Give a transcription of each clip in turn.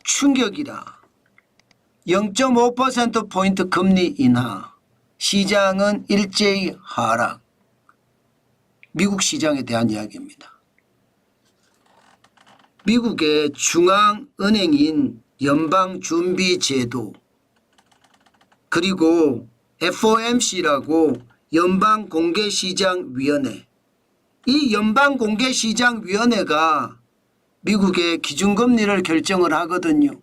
충격이라. 0.5%포인트 금리 인하. 시장은 일제히 하락. 미국 시장에 대한 이야기입니다. 미국의 중앙은행인 연방준비제도 그리고 FOMC라고 연방공개시장위원회, 이 연방공개시장위원회가 미국의 기준금리를 결정을 하거든요.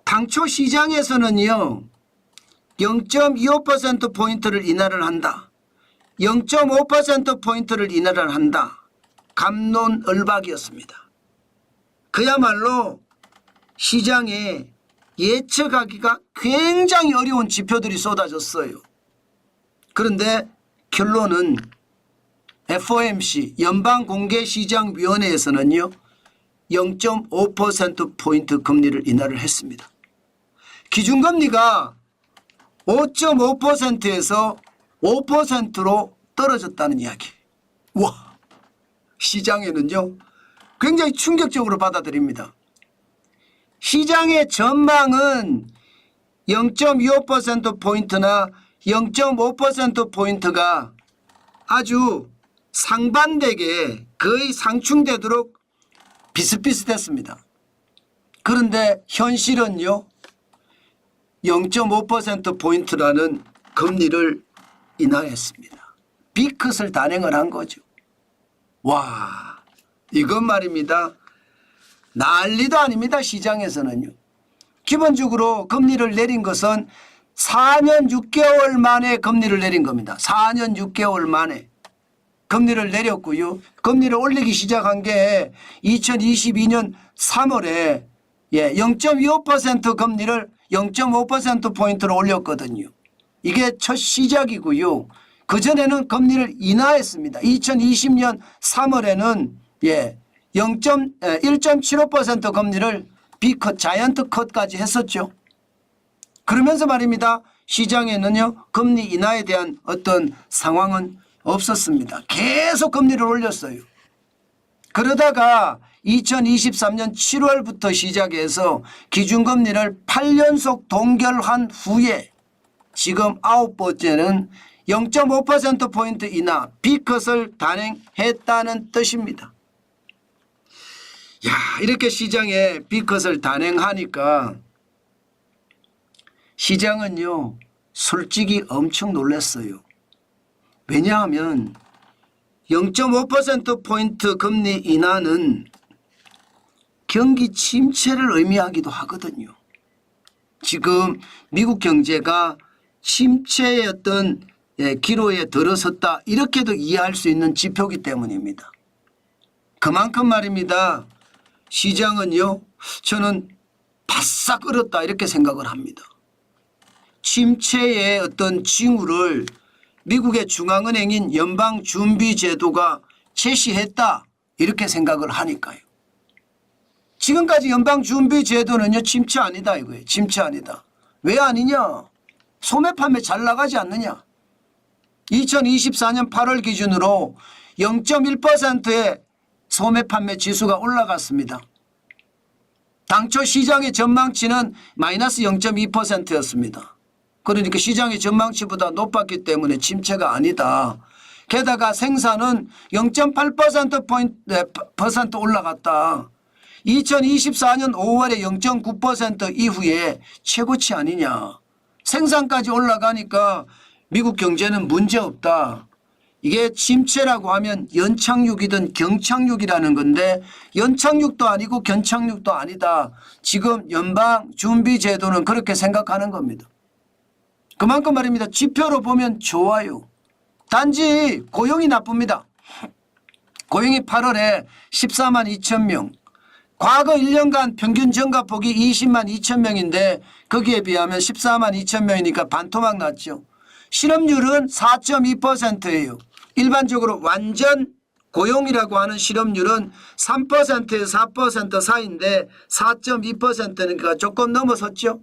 당초 시장에서는요 0.25%포인트를 인하를 한다, 0.5%포인트를 인하를 한다, 갑론을박이었습니다. 그야말로 시장에 예측하기가 굉장히 어려운 지표들이 쏟아졌어요. 그런데 결론은 FOMC 연방공개시장위원회에서는요 0.5%포인트 금리를 인하를 했습니다. 기준금리가 5.5%에서 5%로 떨어졌다는 이야기. 와, 시장에는요 굉장히 충격적으로 받아들입니다. 시장의 전망은 0.25%포인트나 0.5%포인트가 아주 상반되게 거의 상충되도록 비슷비슷했습니다. 그런데 현실은요 0.5%포인트라는 금리를 인하했습니다. B컷을 단행을 한 거죠. 와, 이건 말입니다. 난리도 아닙니다. 시장에서는요. 기본적으로 금리를 내린 것은 4년 6개월 만에 금리를 내린 겁니다. 4년 6개월 만에 금리를 내렸고요. 금리를 올리기 시작한 게 2022년 3월에 0.25% 금리를 0.5%포인트로 올렸거든요. 이게 첫 시작이고요. 그전에는 금리를 인하했습니다. 2020년 3월에는 1.75% 금리를 B컷, 자이언트 컷까지 했었죠. 그러면서 말입니다. 시장에는요 금리 인하에 대한 어떤 상황은 없었습니다. 계속 금리를 올렸어요. 그러다가 2023년 7월부터 시작해서 기준금리를 8연속 동결한 후에 지금 9번째는 0.5%포인트 인하 B컷을 단행했다는 뜻입니다. 야, 이렇게 시장에 B컷을 단행하니까 시장은요 솔직히 엄청 놀랐어요. 왜냐하면 0.5%포인트 금리 인하는 경기 침체를 의미하기도 하거든요. 지금 미국 경제가 침체의 어떤 기로에 들어섰다, 이렇게도 이해할 수 있는 지표이기 때문입니다. 그만큼 말입니다. 시장은요 저는 바싹 얼었다 이렇게 생각을 합니다. 침체의 어떤 징후를 미국의 중앙은행인 연방준비제도가 제시했다 이렇게 생각을 하니까요. 지금까지 연방준비제도는요 침체 아니다 이거예요. 침체 아니다. 왜 아니냐? 소매 판매 잘 나가지 않느냐? 2024년 8월 기준으로 0.1%의 소매 판매 지수가 올라갔습니다. 당초 시장의 전망치는 마이너스 0.2%였습니다. 그러니까 시장의 전망치보다 높았기 때문에 침체가 아니다. 게다가 생산은 0.8% 올라갔다. 2024년 5월에 0.9% 이후에 최고치 아니냐. 생산까지 올라가니까 미국 경제는 문제없다. 이게 침체라고 하면 연착륙이든 경착륙이라는 건데 연착륙도 아니고 견착륙도 아니다. 지금 연방준비제도는 그렇게 생각하는 겁니다. 그만큼 말입니다. 지표로 보면 좋아요. 단지 고용이 나쁩니다. 고용이 8월에 14만 2천 명. 과거 1년간 평균 증가폭이 20만 2천 명인데 거기에 비하면 14만 2천 명이니까 반토막 났죠. 실업률은 4.2%예요. 일반적으로 완전 고용이라고 하는 실업률은 3%에서 4% 사이인데 4.2%니까 조금 넘어섰죠.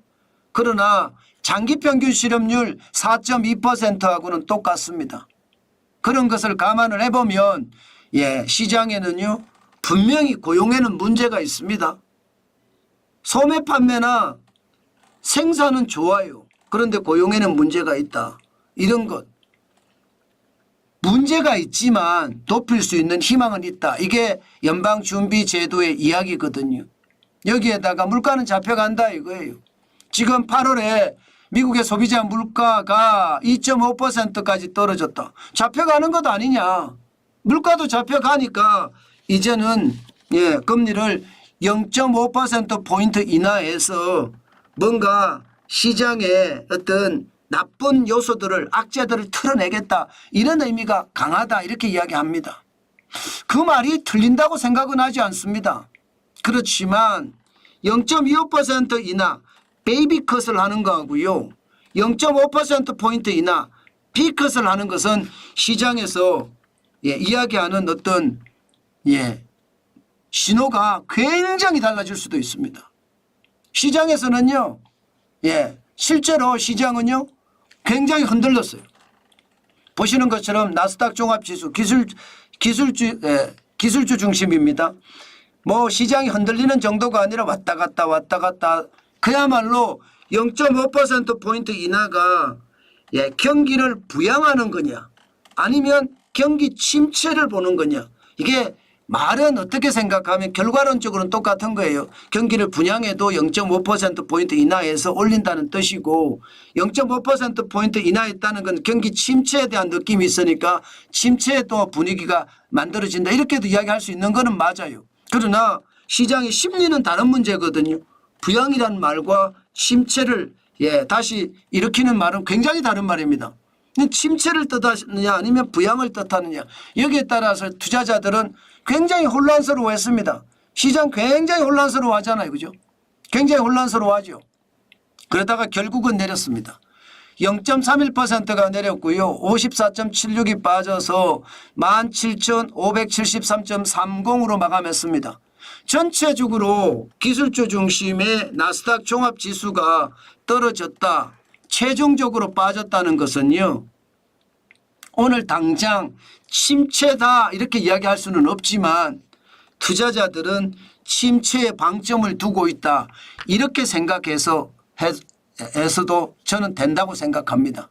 그러나 장기평균 실업률 4.2%하고는 똑같습니다. 그런 것을 감안을 해보면 시장에는요 분명히 고용에는 문제가 있습니다. 소매 판매나 생산은 좋아요. 그런데 고용에는 문제가 있다. 이런 것. 문제가 있지만 높일 수 있는 희망은 있다. 이게 연방준비제도의 이야기거든요. 여기에다가 물가는 잡혀간다 이거예요. 지금 8월에 미국의 소비자 물가가 2.5%까지 떨어졌다. 잡혀가는 것 아니냐. 물가도 잡혀가니까 이제는 금리를 0.5%포인트 인하해서 뭔가 시장의 어떤 나쁜 요소들을 악재들을 털어내겠다. 이런 의미가 강하다 이렇게 이야기합니다. 그 말이 틀린다고 생각은 하지 않습니다. 그렇지만 0.25% 인하 베이비 컷을 하는 거하고요. 0.5%포인트 인하 B컷을 하는 것은 시장에서 이야기하는 어떤 신호가 굉장히 달라질 수도 있습니다. 시장에서는요. 실제로 시장은요. 굉장히 흔들렸어요. 보시는 것처럼 나스닥 종합지수 기술주 중심입니다. 뭐 시장이 흔들리는 정도가 아니라 왔다 갔다 그야말로 0.5%포인트 인하가 경기를 부양하는 거냐 아니면 경기 침체를 보는 거냐. 이게 말은 어떻게 생각하면 결과론적으로는 똑같은 거예요. 경기를 분양해도 0.5%포인트 인하해서 올린다는 뜻이고 0.5%포인트 인하했다는 건 경기 침체에 대한 느낌이 있으니까 침체에 또 분위기가 만들어진다. 이렇게도 이야기할 수 있는 거는 맞아요. 그러나 시장의 심리는 다른 문제거든요. 부양이라는 말과 침체를 다시 일으키는 말은 굉장히 다른 말입니다. 침체를 뜻하느냐 아니면 부양을 뜻하느냐 여기에 따라서 투자자들은 굉장히 혼란스러워했습니다. 시장 굉장히 혼란스러워하잖아요. 그죠? 굉장히 혼란스러워하죠. 그러다가 결국은 내렸습니다. 0.31%가 내렸고요. 54.76이 빠져서 17,573.30으로 마감했습니다. 전체적으로 기술주 중심의 나스닥 종합지수가 떨어졌다. 최종적으로 빠졌다는 것은요. 오늘 당장 침체다 이렇게 이야기할 수는 없지만 투자자들은 침체에 방점을 두고 있다. 이렇게 생각해서 해서도 저는 된다고 생각합니다.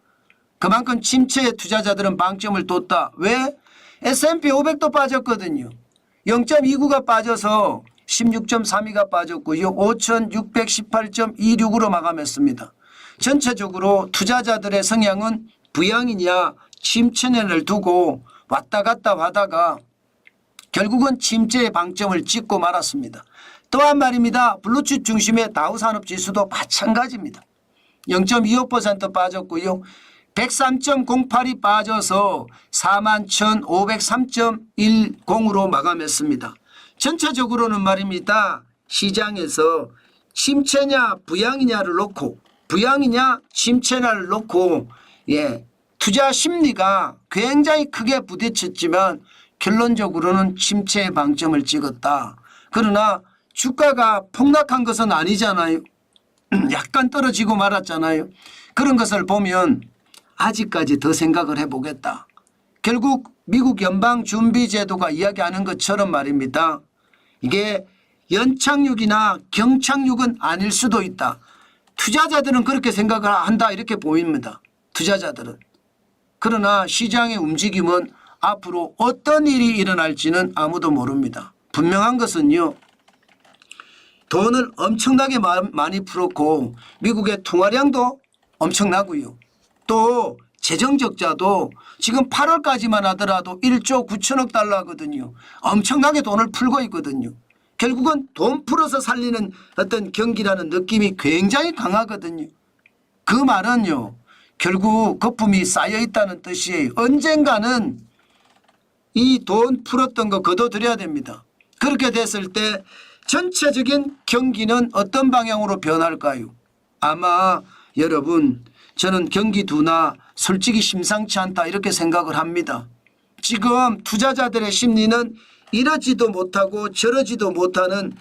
그만큼 침체에 투자자들은 방점을 뒀다. 왜? S&P 500도 빠졌거든요. 0.29가 빠져서 16.32가 빠졌고요. 5,618.26으로 마감했습니다. 전체적으로 투자자들의 성향은 부양이냐 침체를 두고 왔다 갔다 하다가 결국은 침체의 방점을 찍고 말았습니다. 또한 말입니다. 블루칩 중심의 다우산업지수도 마찬가지입니다. 0.25% 빠졌고요. 103.08이 빠져서 41,503.10으로 마감했습니다. 전체적으로는 말입니다. 시장에서 침체냐 부양이냐를 놓고 부양이냐 침체냐를 놓고 투자 심리가 굉장히 크게 부딪혔지만 결론적으로는 침체의 방점을 찍었다. 그러나 주가가 폭락한 것은 아니잖아요. 약간 떨어지고 말았잖아요. 그런 것을 보면 아직까지 더 생각을 해보겠다. 결국 미국 연방준비제도가 이야기하는 것처럼 말입니다. 이게 연착륙이나 경착륙은 아닐 수도 있다. 투자자들은 그렇게 생각을 한다 이렇게 보입니다. 투자자들은. 그러나 시장의 움직임은 앞으로 어떤 일이 일어날지는 아무도 모릅니다. 분명한 것은요. 돈을 엄청나게 많이 풀었고 미국의 통화량도 엄청나고요. 또 재정적자도 지금 8월까지만 하더라도 1조 9천억 달러거든요. 엄청나게 돈을 풀고 있거든요. 결국은 돈 풀어서 살리는 어떤 경기라는 느낌이 굉장히 강하거든요. 그 말은요. 결국 거품이 쌓여 있다는 뜻이에요. 언젠가는 이 돈 풀었던 거 거둬들여야 됩니다. 그렇게 됐을 때 전체적인 경기는 어떤 방향으로 변할까요? 아마 여러분 저는 경기 둔화 솔직히 심상치 않다 이렇게 생각을 합니다. 지금 투자자들의 심리는 이러지도 못하고 저러지도 못하는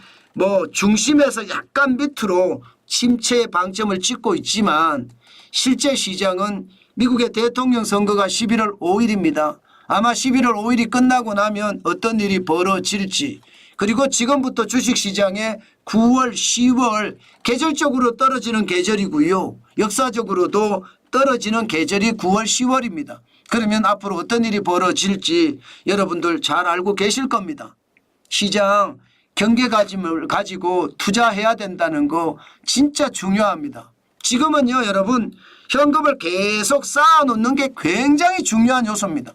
중심에서 약간 밑으로 침체의 방점을 찍고 있지만 실제 시장은 미국의 대통령 선거가 11월 5일입니다. 아마 11월 5일이 끝나고 나면 어떤 일이 벌어질지 그리고 지금부터 주식시장에 9월, 10월 계절적으로 떨어지는 계절이고요. 역사적으로도 떨어지는 계절이 9월, 10월입니다. 그러면 앞으로 어떤 일이 벌어질지 여러분들 잘 알고 계실 겁니다. 시장 경계가짐을 가지고 투자해야 된다는 거 진짜 중요합니다. 지금은요 여러분 현금을 계속 쌓아놓는 게 굉장히 중요한 요소입니다.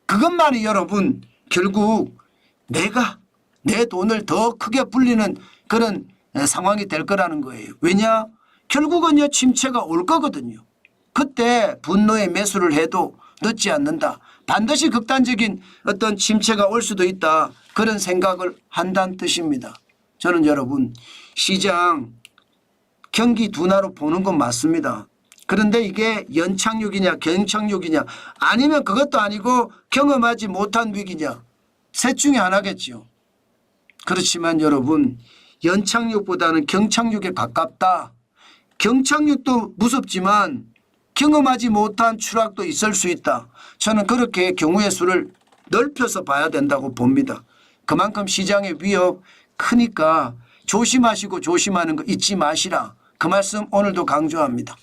그것만이 여러분 결국 내가 내 돈을 더 크게 불리는 그런 상황이 될 거라는 거예요. 왜냐? 결국은요 침체가 올 거거든요. 그때 분노의 매수를 해도 늦지 않는다. 반드시 극단적인 어떤 침체가 올 수도 있다. 그런 생각을 한다는 뜻입니다. 저는 여러분 시장 경기 둔화로 보는 건 맞습니다. 그런데 이게 연착륙이냐 경착륙이냐 아니면 그것도 아니고 경험하지 못한 위기냐 셋 중에 하나겠죠. 그렇지만 여러분 연착륙보다는 경착륙에 가깝다. 경착륙도 무섭지만 경험하지 못한 추락도 있을 수 있다. 저는 그렇게 경우의 수를 넓혀서 봐야 된다고 봅니다. 그만큼 시장의 위협 크니까 조심하시고 조심하는 거 잊지 마시라. 그 말씀 오늘도 강조합니다.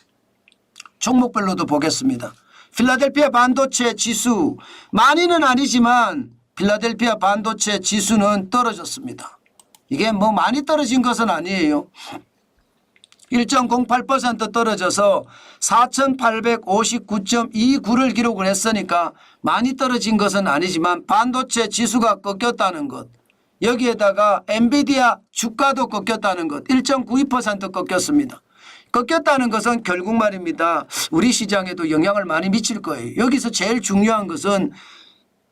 종목별로도 보겠습니다. 필라델피아 반도체 지수 많이는 아니지만 필라델피아 반도체 지수는 떨어졌습니다. 이게 뭐 많이 떨어진 것은 아니에요. 1.08% 떨어져서 4,859.29를 기록을 했으니까 많이 떨어진 것은 아니지만 반도체 지수가 꺾였다는 것, 여기에다가 엔비디아 주가도 꺾였다는 것, 1.92% 꺾였습니다. 꺾였다는 것은 결국 말입니다. 우리 시장에도 영향을 많이 미칠 거예요. 여기서 제일 중요한 것은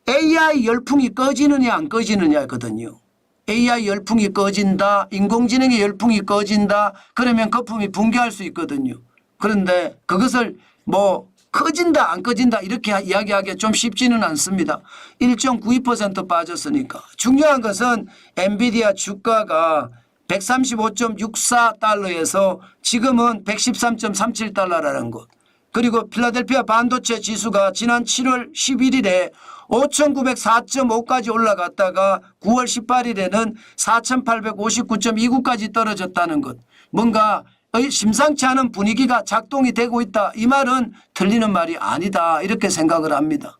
AI 열풍이 꺼지느냐 안 꺼지느냐거든요. AI 열풍이 꺼진다, 인공지능의 열풍이 꺼진다, 그러면 거품이 붕괴할 수 있거든요. 그런데 그것을 뭐 커진다 안 꺼진다 이렇게 이야기하기가 좀 쉽지는 않습니다. 1.92% 빠졌으니까. 중요한 것은 엔비디아 주가가 135.64달러에서 지금은 113.37달러라는 것. 그리고 필라델피아 반도체 지수가 지난 7월 11일에 5,904.5까지 올라갔다가 9월 18일에는 4,859.29까지 떨어졌다는 것. 뭔가 심상치 않은 분위기가 작동이 되고 있다. 이 말은 틀리는 말이 아니다. 이렇게 생각을 합니다.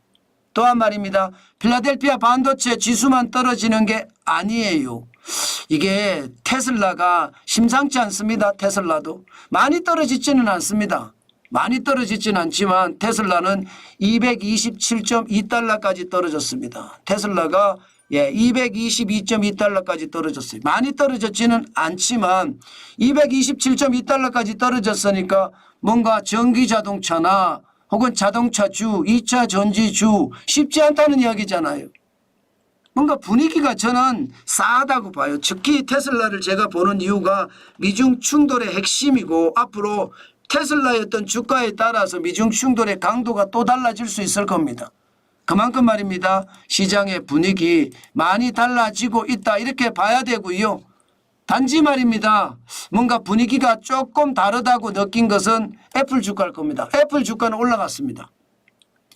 또한 말입니다. 필라델피아 반도체 지수만 떨어지는 게 아니에요. 이게 테슬라가 심상치 않습니다. 테슬라도. 많이 떨어지지는 않습니다. 많이 떨어지지는 않지만 테슬라는 227.2달러까지 떨어졌습니다. 테슬라가 222.2달러까지 떨어졌어요. 많이 떨어졌지는 않지만 227.2달러까지 떨어졌으니까 뭔가 전기자동차나 혹은 자동차주, 2차 전지주 쉽지 않다는 이야기잖아요. 뭔가 분위기가 저는 싸하다고 봐요. 특히 테슬라를 제가 보는 이유가 미중 충돌의 핵심이고 앞으로 테슬라의 어떤 주가에 따라서 미중 충돌의 강도가 또 달라질 수 있을 겁니다. 그만큼 말입니다. 시장의 분위기 많이 달라지고 있다 이렇게 봐야 되고요. 단지 말입니다. 뭔가 분위기가 조금 다르다고 느낀 것은 애플 주가일 겁니다. 애플 주가는 올라갔습니다.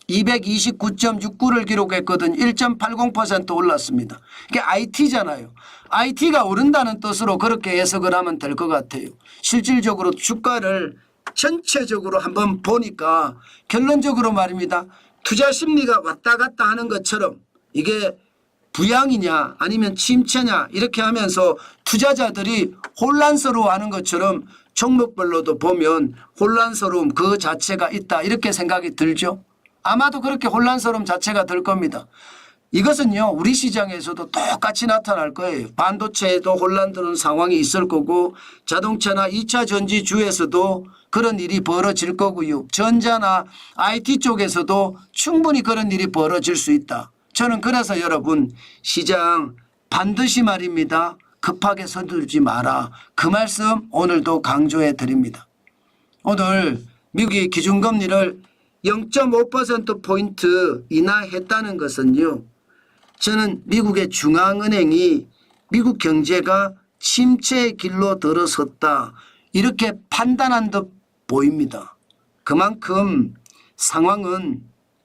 229.69를 기록했거든. 1.80% 올랐습니다. 이게 IT잖아요. IT가 오른다는 뜻으로 그렇게 해석을 하면 될 것 같아요. 실질적으로 주가를 전체적으로 한번 보니까 결론적으로 말입니다. 투자 심리가 왔다 갔다 하는 것처럼 이게 부양이냐 아니면 침체냐 이렇게 하면서 투자자들이 혼란스러워하는 것처럼 종목별로도 보면 혼란스러움 그 자체가 있다 이렇게 생각이 들죠. 아마도 그렇게 혼란스러움 자체가 들 겁니다. 이것은요 우리 시장에서도 똑같이 나타날 거예요. 반도체에도 혼란스러운 상황이 있을 거고 자동차나 2차 전지주에서도 그런 일이 벌어질 거고요. 전자나 IT 쪽에서도 충분히 그런 일이 벌어질 수 있다. 저는 그래서 여러분 시장 반드시 말입니다. 급하게 서두르지 마라. 그 말씀 오늘도 강조해 드립니다. 오늘 미국이 기준금리를 0.5%포인트 인하했다는 것은요. 저는 미국의 중앙은행이 미국 경제가 침체의 길로 들어섰다. 이렇게 판단한 듯 보입니다. 그만큼 상황은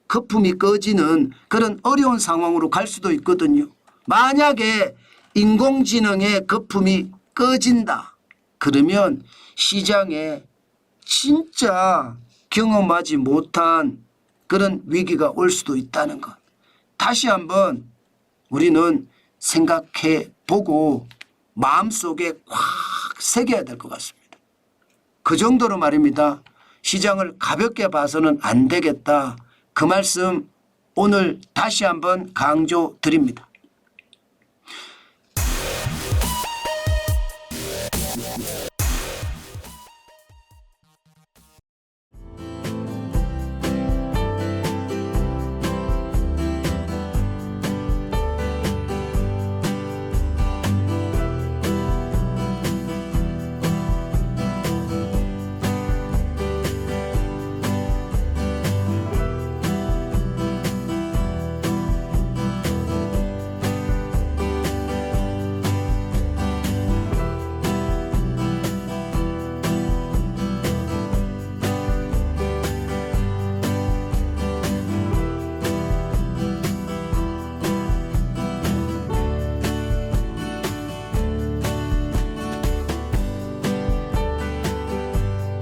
거품이 꺼지는 그런 어려운 상황으로 갈 수도 있거든요. 만약에 인공지능의 거품이 꺼진다. 그러면 시장에 진짜 경험하지 못한 그런 위기가 올 수도 있다는 것. 다시 한번 우리는 생각해 보고 마음속에 꽉 새겨야 될 것 같습니다. 그 정도로 말입니다. 시장을 가볍게 봐서는 안 되겠다. 그 말씀 오늘 다시 한번 강조드립니다.